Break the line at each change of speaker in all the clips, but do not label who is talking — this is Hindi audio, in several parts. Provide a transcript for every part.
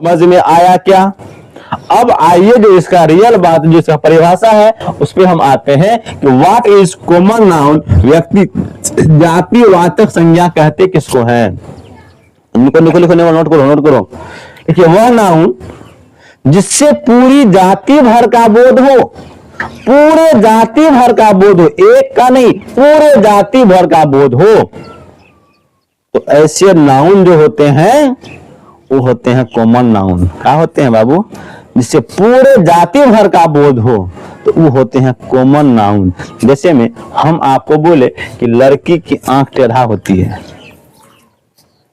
समझ में आया क्या? अब आइए जो इसका रियल बात, जो इसका परिभाषा है उस पर हम आते हैं कि व्हाट इज कॉमन नाउन। व्यक्ति जातिवाचक संज्ञा कहते किसको है? लिखो लिखो लिखो, नोट करो नोट करो। देखिए, वह नाउन जिससे पूरी जाति भर का बोध हो, पूरे जाति भर का बोध हो, एक का नहीं, पूरे जाति भर का बोध हो। तो ऐसे नाउन जो होते हैं वो होते हैं कॉमन नाउन। क्या होते हैं बाबू? जिससे पूरे जाति भर का बोध हो तो वो होते हैं कॉमन नाउन। जैसे में हम आपको बोले कि लड़की की आंख टेढ़ा होती है,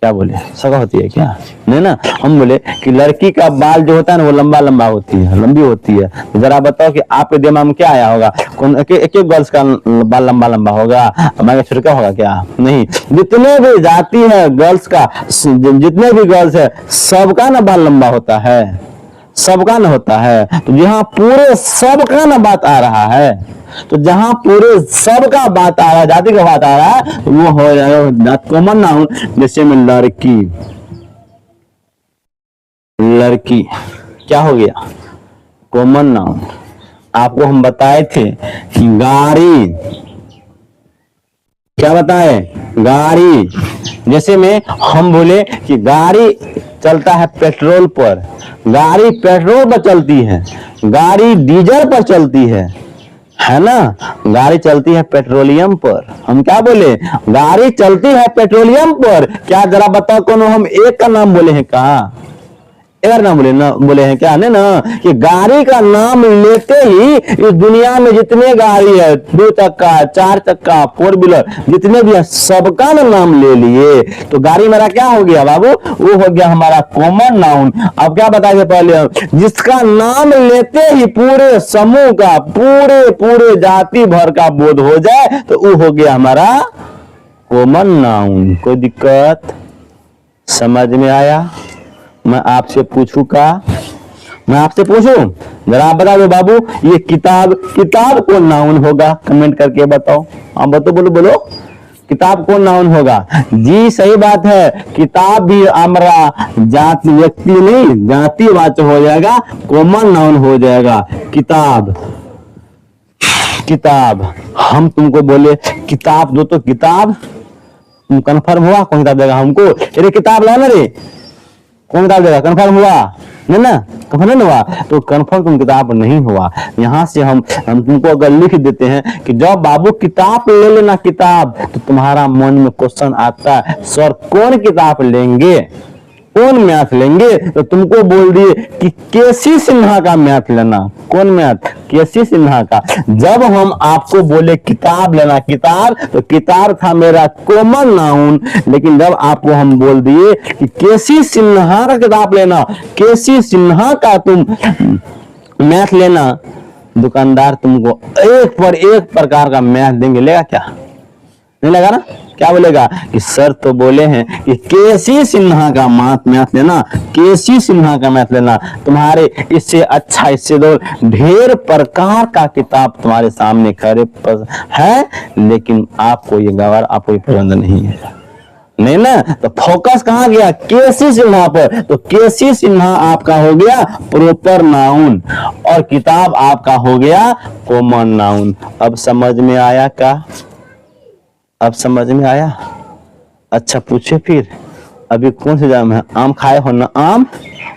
क्या बोले, सगा होती है क्या? नहीं ना। हम बोले कि लड़की का बाल जो होता है ना वो लंबा लंबा होती है, लंबी होती है। जरा बताओ कि आपके दिमाग में क्या आया होगा? कौन एक गर्ल्स का बाल लंबा लंबा होगा, हमारे छोटा होगा क्या? नहीं। जितने भी जाति है गर्ल्स का, जितने भी गर्ल्स है सबका ना बाल लंबा होता है, सबका न होता है। तो जहां पूरे सबका न बात आ रहा है, तो जहां पूरे सबका बात आ रहा है, जाति का बात आ रहा है, तो वो हो जाएगा कॉमन नाउन। जैसे में लड़की, लड़की क्या हो गया? Common noun. आपको हम बताए थे कि गाड़ी, क्या बताए? गाड़ी। जैसे में हम बोले कि गाड़ी चलता है पेट्रोल पर, गाड़ी पेट्रोल पर चलती है, गाड़ी डीजल पर चलती है ना। गाड़ी चलती है पेट्रोलियम पर। हम क्या बोले? गाड़ी चलती है पेट्रोलियम पर। क्या जरा बताओ कौन हम एक का नाम बोले हैं? कहा एक नाम बोले हैं क्या? नहीं ना। कि गाड़ी का नाम लेते ही इस दुनिया में जितने गाड़ी है, 2 चक्का, 4 चक्का, 4 व्हीलर, जितने भी है सबका नाम ले लिए, तो गाड़ी मेरा क्या हो गया बाबू? वो हो गया हमारा कॉमन नाउन। अब क्या बताएंगे पहले? जिसका नाम लेते ही पूरे समूह का, पूरे जाति भर का बोध हो जाए तो वो हो गया हमारा कॉमन नाउन। कोई दिक्कत? समझ में आया? मैं आपसे पूछूं का? मैं आपसे पूछूं? जरा आप बता दो बाबू, ये किताब, किताब कौन नाउन होगा? कमेंट करके बताओ। आप बताओ, बोलो बोलो, किताब कौन नाउन होगा? जी सही बात है, किताब भी हमारा जाति, व्यक्ति नहीं, जातिवाचक हो जाएगा, कॉमन नाउन हो जाएगा। किताब, किताब। हम तुमको बोले किताब दो तो किताब, तुम कन्फर्म हुआ कौन किताब देगा हमको? अरे किताब लाना रे, कौन किताब देगा? कंफर्म हुआ? नहीं ना, कंफर्म नहीं हुआ तो कंफर्म तुम किताब नहीं हुआ। यहाँ से हम तुमको अगर लिख देते हैं कि जब बाबू किताब ले लेना किताब, तो तुम्हारा मन में क्वेश्चन आता है सर कौन किताब लेंगे, कौन मैथ लेंगे? तो तुमको बोल दिए कि केसी सिन्हा का मैथ लेना। कौन मैथ? केसी सिन्हा का। जब हम आपको बोले किताब लेना, किताब, तो किताब था मेरा कॉमन नाउन। लेकिन जब आपको हम बोल दिए कि केसी सिन्हा का किताब लेना, केसी सिन्हा का तुम मैथ लेना, दुकानदार तुमको एक पर एक प्रकार का मैथ देंगे, लेगा क्या? नहीं लगा ना? क्या बोलेगा कि सर तो बोले हैं कि केसी सिन्हा का मैथ लेना, केसी सिन्हा का मैथ लेना। तुम्हारे इससे अच्छा, इससे दो ढेर प्रकार का किताब तुम्हारे सामने खड़े है, लेकिन आपको ये गवार, आपको ये पसंद नहीं है, नहीं ना। तो फोकस कहाँ गया? केसी सिन्हा पर। तो केसी सिन्हा आपका हो गया प्रॉपर नाउन और किताब आपका हो गया कॉमन नाउन। अब समझ में आया क्या? अब समझ में आया? अच्छा पूछे फिर, अभी कौन से जाम है? आम खाए हो ना? आम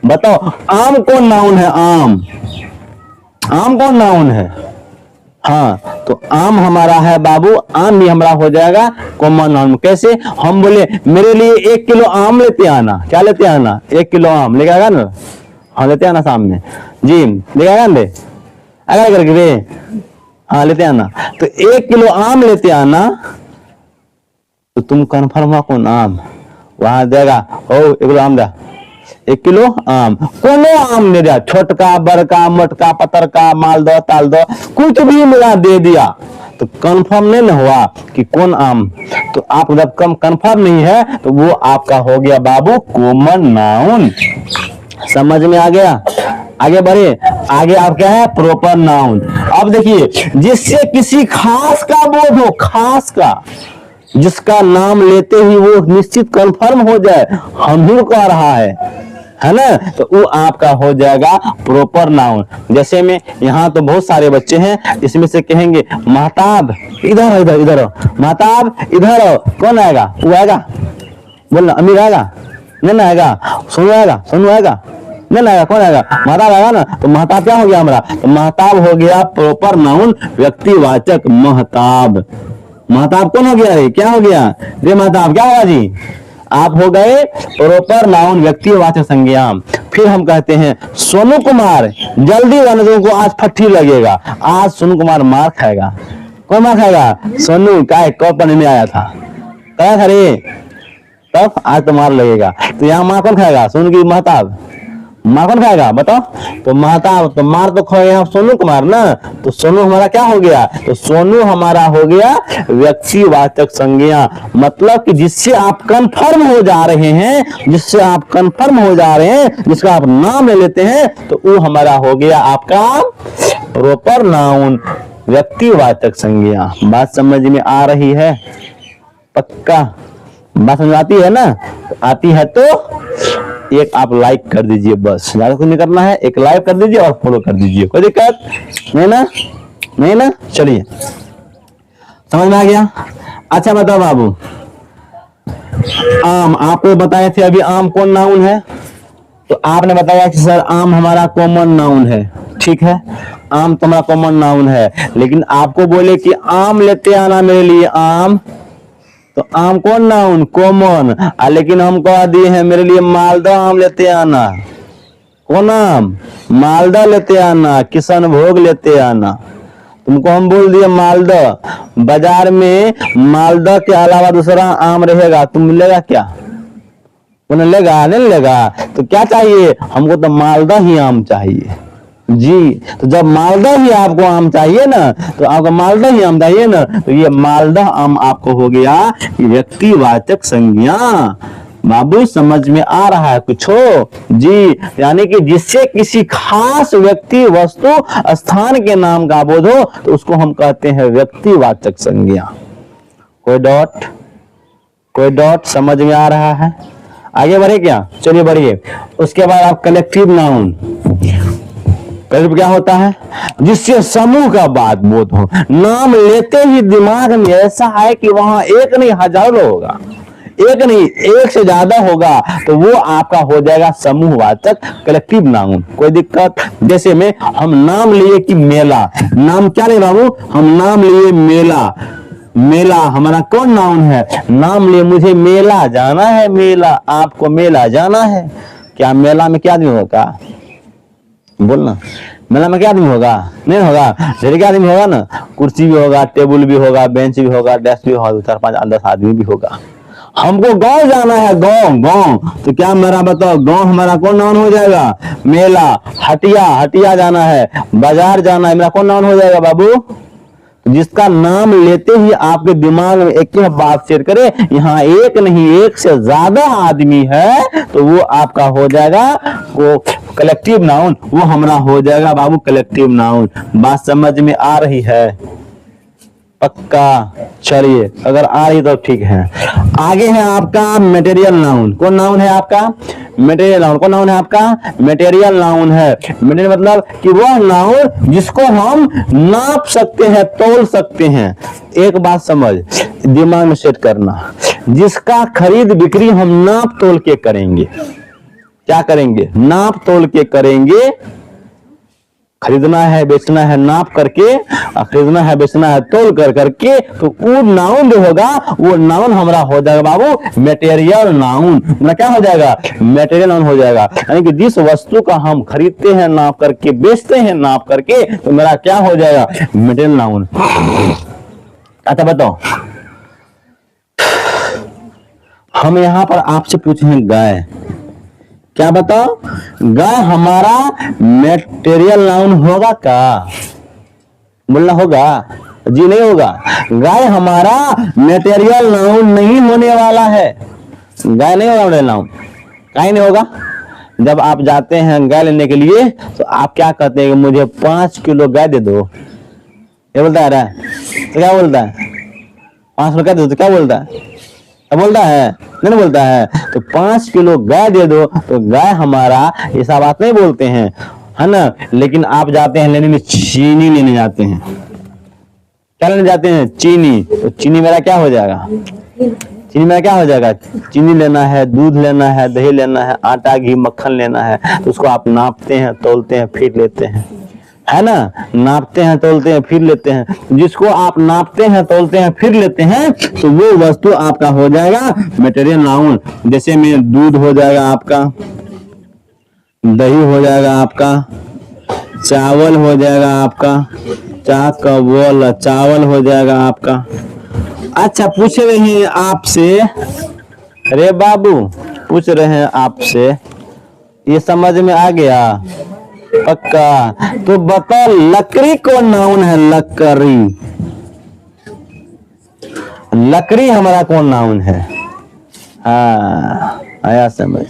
बताओ, आम कौन नाउन है? आम, आम कौन नाउन है? हाँ, तो आम हमारा है बाबू, आम भी हमारा हो जाएगा कॉमन नाउन। कैसे? हम बोले मेरे लिए 1 किलो आम लेते आना। क्या लेते आना? 1 किलो आम लेके आएगा ना? हाँ लेते आना सामने जी, लेके आएगा ना? अगर करके रे, हाँ लेते आना। तो 1 किलो आम लेते आना, तो तुम कन्फर्म हुआ कौन आम? वहां देगा ओ 1 किलो आम दे, 1 किलो आम। कोनो आम ले दिया, छोटका, बड़का, मोटका, पतरका, मालदह, तालदह, कुछ भी मिला दे दिया, तो कंफर्म नहीं ना हुआ कि कौन आम। तो आप जब कम कंफर्म नहीं है तो वो आपका हो गया बाबू कॉमन नाउन। समझ में आ गया? आगे बढ़े, आगे आप क्या है? Proper noun. अब देखिए, जिससे किसी खास का बोध हो, खास का, जिसका नाम लेते ही वो निश्चित कंफर्म हो जाए, हम ही कह रहा है, है ना, तो वो आपका हो जाएगा प्रॉपर नाउन। जैसे में यहाँ तो बहुत सारे बच्चे हैं, इसमें से कहेंगे महताब इधर इधर इधर महताब इधर, कौन आएगा? वो आएगा, बोलना अमीर आएगा, नहीं आएगा, सोनू आएगा, सोनू आएगा, नहीं आएगा, कौन आएगा? महताब आएगा ना। तो महताब क्या हो गया हमारा? तो महताब हो गया प्रॉपर नाउन, व्यक्तिवाचक महताब। महताब कौन हो गया रे? क्या हो गया रे? महताब क्या होगा जी? आप हो गए प्रॉपर नाउन, व्यक्तिवाचक संज्ञा। फिर हम कहते हैं सोनू कुमार, जल्दी वाले को आज फट्टी लगेगा, आज सोनू कुमार मार खाएगा। कौन मार खाएगा? सोनू। क्या कब पढ़ने में आया था? क्या था रे? तब आज तो मार लगेगा। तो यहाँ मार कौन खाएगा? सोनू की महताब। मार कौन खाएगा बताओ? तो महताब। तो मार तो खाएगा सोनू कुमार ना। तो सोनू हमारा क्या हो गया? तो सोनू हमारा हो गया व्यक्तिवाचक संज्ञा। मतलब कि जिससे आप कंफर्म हो जा रहे हैं, जिससे आप कंफर्म हो जा रहे हैं, जिसका आप नाम ले लेते हैं, तो वो हमारा हो गया आपका प्रॉपर नाउन, व्यक्तिवाचक संज्ञा। बात समझ में आ रही है? पक्का बात समझ आती है ना? आती है तो एक आप लाइक कर दीजिए, बस ज्यादा कुछ नहीं करना है। एक लाइक कर दीजिए और फॉलो कर दीजिए, कोई दिक्कत नहीं ना? नहीं ना? चलिए, समझ में आ गया? अच्छा बताओ बाबू, आम आपको बताए थे अभी, आम कौन नाउन है? तो आपने बताया कि सर आम हमारा कॉमन नाउन है। ठीक है, आम तो हमारा कॉमन नाउन है, लेकिन आपको बोले कि आम लेते आना मेरे लिए, आम। तो आम कौन नाउन? कॉमन। लेकिन हम कह दिए हैं मेरे लिए मालदा आम लेते आना। कौन आम? मालदा लेते आना, किशनभोग लेते आना। तुमको हम बोल दिए मालदा, बाजार में मालदा के अलावा दूसरा आम रहेगा, तुम लेगा क्या? उन्हें लेगा? नहीं लेगा। तो क्या चाहिए हमको? तो मालदा ही आम चाहिए जी। तो जब मालदा ही आपको आम चाहिए ना, तो आपको मालदा ही आम चाहिए ना, तो ये मालदा आम आपको हो गया व्यक्तिवाचक संज्ञा। बाबू समझ में आ रहा है कुछ हो जी? यानी कि जिससे किसी खास व्यक्ति, वस्तु, स्थान के नाम का बोध हो, तो उसको हम कहते हैं व्यक्तिवाचक संज्ञा। कोई डॉट? कोई डॉट? समझ में आ रहा है? आगे बढ़े क्या? चलिए बढ़िए। उसके बाद आप कलेक्टिव नाउन। कलेक्टिव क्या होता है? जिससे समूह का बात बोध हो। नाम लेते ही दिमाग में ऐसा है कि वहां एक नहीं हजारों होगा, एक नहीं एक से ज्यादा होगा, तो वो आपका हो जाएगा समूहवाचक कलेक्टिव नाउन। कोई दिक्कत? जैसे में हम नाम लिए कि मेला, नाम क्या ले बाबू? हम नाम लिए मेला। मेला हमारा कौन नाउन है? नाम लिए मुझे मेला जाना है, मेला, आपको मेला जाना है। क्या मेला में क्या आदमी होगा? बोलना, मेला में क्या आदमी होगा? नहीं होगा। ढेर क्या आदमी होगा ना, कुर्सी भी होगा, टेबल भी होगा, बेंच भी होगा, डेस्क भी होगा, 4-5-10 आदमी भी होगा। हमको गांव जाना है, गांव गांव, तो क्या मेरा बताओ, गांव हमारा कौन नाउन हो जाएगा? मेला। हटिया, हटिया जाना है, बाजार जाना है, मेरा कौन नाउन हो जाएगा बाबू? जिसका नाम लेते ही आपके दिमाग में एक ही बात शेयर करे, यहाँ एक नहीं एक से ज्यादा आदमी है, तो वो आपका हो जाएगा वो कलेक्टिव नाउन, वो हमारा हो जाएगा बाबू कलेक्टिव नाउन। बात समझ में आ रही है? पक्का? चलिए, अगर आ रही तो ठीक है। आगे है आपका मटेरियल नाउन। कौन नाउन है आपका? Material noun. कौन नाउन है आपका? मटेरियल नाउन है। मटेरियल मतलब कि वह नाउन जिसको हम नाप सकते हैं, तौल सकते हैं। एक बात समझ, दिमाग में सेट करना, जिसका खरीद बिक्री हम नाप तोल के करेंगे। क्या करेंगे? नाप तोल के करेंगे। खरीदना है, बेचना है नाप करके, खरीदना है, बेचना है तोल कर करके, तो वो नाउन जो होगा, वो नाउन हमारा हो जाएगा बाबू मटेरियल नाउन। मतलब क्या हो जाएगा? मटेरियल नाउन हो जाएगा। यानी कि जिस वस्तु का हम खरीदते हैं नाप करके, बेचते हैं नाप करके, तो मेरा क्या हो जाएगा? Material noun. अच्छा बताओ, हम यहां पर आपसे पूछे गाय, क्या बताओ? गाय हमारा मटेरियल नाउन होगा क्या? बोलना होगा जी? नहीं होगा। गाय हमारा मटेरियल नाउन नहीं होने वाला है। गाय नहीं होगा मटेरियल नाउन, कहीं नहीं होगा। जब आप जाते हैं गाय लेने के लिए, तो आप क्या कहते हैं? मुझे 5 किलो गाय दे दो। ये बोलता है? तो क्या बोलता है? 5 किलो गाय दे दो, तो क्या बोलता है? बोलता है? नहीं बोलता है। तो तो 5 किलो गाय दे दो तो गाय हमारा, ऐसा बात नहीं बोलते हैं, है ना। लेकिन आप जाते हैं लेने में, चीनी लेने जाते हैं, क्या लेने जाते हैं, चीनी। तो चीनी मेरा क्या हो जाएगा, चीनी में क्या हो जाएगा, चीनी लेना है, दूध लेना है, दही लेना है, आटा घी मक्खन लेना है, तो उसको आप नापते हैं, तौलते हैं, फिर लेते हैं, है ना। नापते हैं, तौलते हैं, फिर लेते हैं। जिसको आप नापते हैं, तौलते हैं, फिर लेते हैं, तो वो वस्तु आपका हो जाएगा मटेरियल नाउन। जैसे में दूध हो जाएगा आपका, दही हो जाएगा आपका, चावल हो जाएगा आपका, चावल चावल हो जाएगा आपका। अच्छा, पूछ रहे हैं आपसे, अरे बाबू पूछ रहे हैं आपसे, ये समझ में आ गया पक्का? तो बताओ लकड़ी कौन नाउन है, लकड़ी, लकड़ी हमारा कौन नाउन है? हाँ, आया समझ।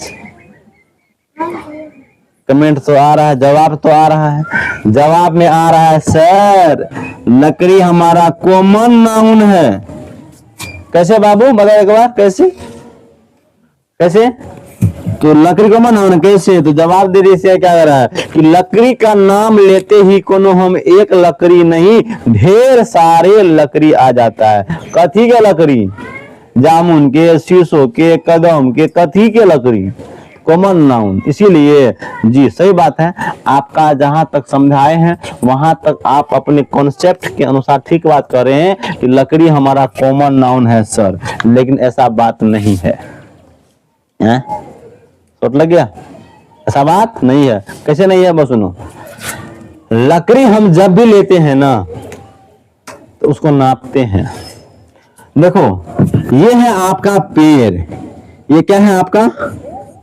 कमेंट तो आ रहा है, जवाब तो आ रहा है, जवाब में आ रहा है सर लकड़ी हमारा कॉमन नाउन है। कैसे बाबू, बताओ एक बार, कैसे कैसे? तो लकड़ी कॉमन नाउन है, कैसे? तो जवाब दे रही क्या कर रहा है कि लकड़ी का नाम लेते ही कोनो हम एक लकड़ी नहीं, ढेर सारे लकड़ी आ जाता है। कथी के लकड़ी, जामुन के, शीशो के, कदम के, कथी के लकड़ी, कॉमन नाउन। इसीलिए जी सही बात है, आपका जहां तक समझाए हैं वहां तक आप अपने कॉन्सेप्ट के अनुसार ठीक बात कर रहे हैं कि लकड़ी हमारा कॉमन नाउन है सर, लेकिन ऐसा बात नहीं है, हैं? चोट लग गया? ऐसा बात नहीं है। कैसे नहीं है, बस सुनो। लकड़ी हम जब भी लेते हैं ना तो उसको नापते हैं। देखो ये है आपका पेड़, ये क्या है आपका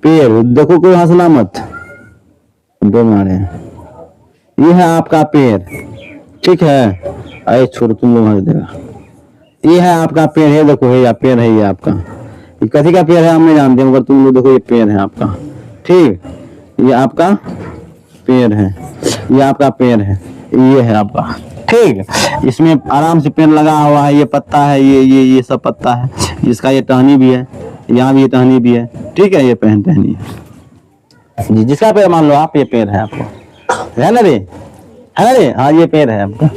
पेड़, देखो कोई हंसना मत, दो मारे। ये है आपका पेड़, ठीक है, अरे छोड़, तुम लोग हंस देगा। ये है आपका पेड़ है, देखो है, पेड़ है ये आपका, ये कथी का पेड़ है हम नहीं जानते, मगर तुम लोग देखो ये पेड़ है आपका, ठीक, ये आपका पेड़ है, ये आपका पेड़ है, ये है आपका, ठीक। इसमें आराम से पेड़ लगा हुआ है, ये पत्ता है, ये सब पत्ता है, इसका ये टहनी भी है, यहाँ भी ये टहनी भी है, ठीक है, ये टहनी है जी। जिसका पेड़ मान लो आप, ये पेड़ है आपको, है ना रे, है ना रे, हाँ ये पेड़ है आपका।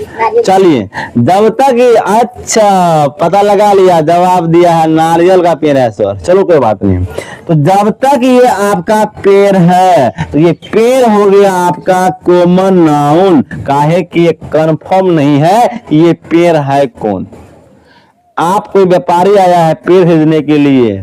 चलिए, जब तक अच्छा पता लगा लिया, जवाब दिया है नारियल का पेड़ है सर, चलो कोई बात नहीं। तो जब तक ये आपका पेड़ है तो ये पेड़ हो गया आपका कॉमन नाउन, काहे कि ये कंफर्म नहीं है कि ये पेड़ है कौन। आप कोई व्यापारी आया है पेड़ खरीदने के लिए,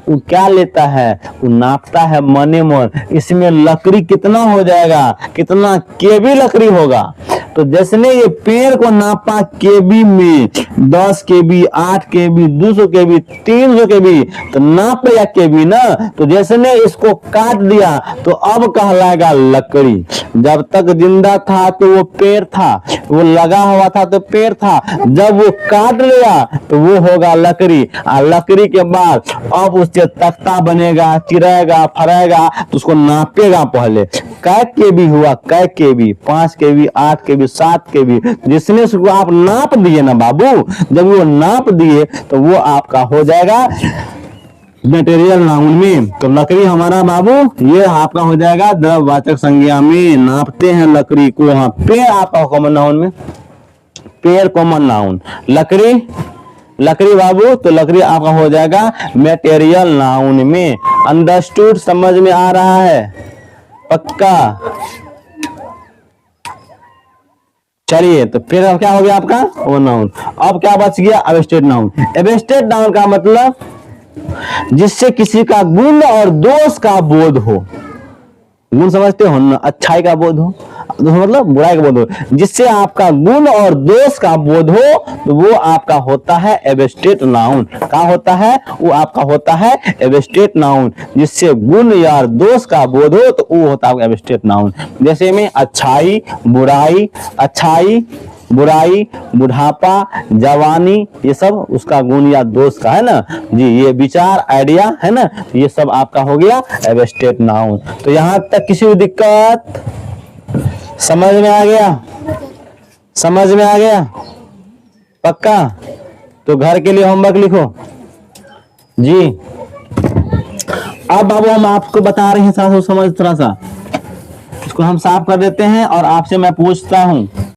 वो क्या लेता है, वो नापता है मने मन, इसमें लकड़ी कितना हो जाएगा, कितना केबी लकड़ी होगा। तो जैसने ये पेड़ को नापा केबी में, 10 केबी, 8 केबी, 200 केबी, 300 केबी, तो नाप लिया केबी ना, तो जैसने इसको काट दिया तो अब कहलाएगा लकड़ी। जब तक जिंदा था तो वो पेड़ था, वो लगा हुआ था तो पेड़ था, जब वो काट लिया तो वो होगा लकड़ी। और लकड़ी के बाद अब उससे तख्ता बनेगा, चिरेगा, फरेगा, तो उसको नापेगा पहले, कै केबी हुआ, कै केबी, 5 केबी, 8 केबी, 7 केबी, जिसने उसको आप नाप दिए ना बाबू, जब वो नाप दिए तो वो आपका हो जाएगा मटेरियल नाउन में। तो लकड़ी हमारा बाबू ये आपका हो जाएगा द्रववाचक संज्ञा में, नापते हैं लकड़ी को। हाँ, पेड़ आपका कॉमन नाउन में, पेड़ कॉमन नाउन, लकड़ी, लकड़ी बाबू, तो लकड़ी आपका हो जाएगा मटेरियल नाउन में। अंडरस्टूड, समझ में आ रहा है पक्का? चलिए, तो फिर अब क्या हो गया आपका वो नाउन। अब क्या बच गया, एब्स्ट्रैक्ट नाउन। एब्स्ट्रैक्ट नाउन का मतलब जिससे किसी का गुण और दोष का बोध हो। गुण समझते हो ना, अच्छाई का बोध हो, मतलब बुराई का बोध हो, जिससे आपका गुण और दोष का बोध हो तो वो आपका होता है एब्स्ट्रैक्ट नाउन। क्या होता है, वो आपका होता है एब्स्ट्रैक्ट नाउन। जिससे गुण या दोष का बोध हो तो वो होता है एब्स्ट्रैक्ट नाउन। जैसे में अच्छाई, बुराई, अच्छाई, बुराई, बुढ़ापा, जवानी, ये सब उसका गुण या दोष का है ना जी। ये विचार, आइडिया है ना, ये सब आपका हो गया एब्स्ट्रैक्ट नाउन। तो यहां तक किसी को दिक्कत, समझ में आ गया? समझ में आ गया पक्का? तो घर के लिए होमवर्क लिखो जी। अब बाबू हम आपको बता रहे हैं, थोड़ा सा समझ, थोड़ा सा इसको हम साफ कर देते हैं और आपसे मैं पूछता हूं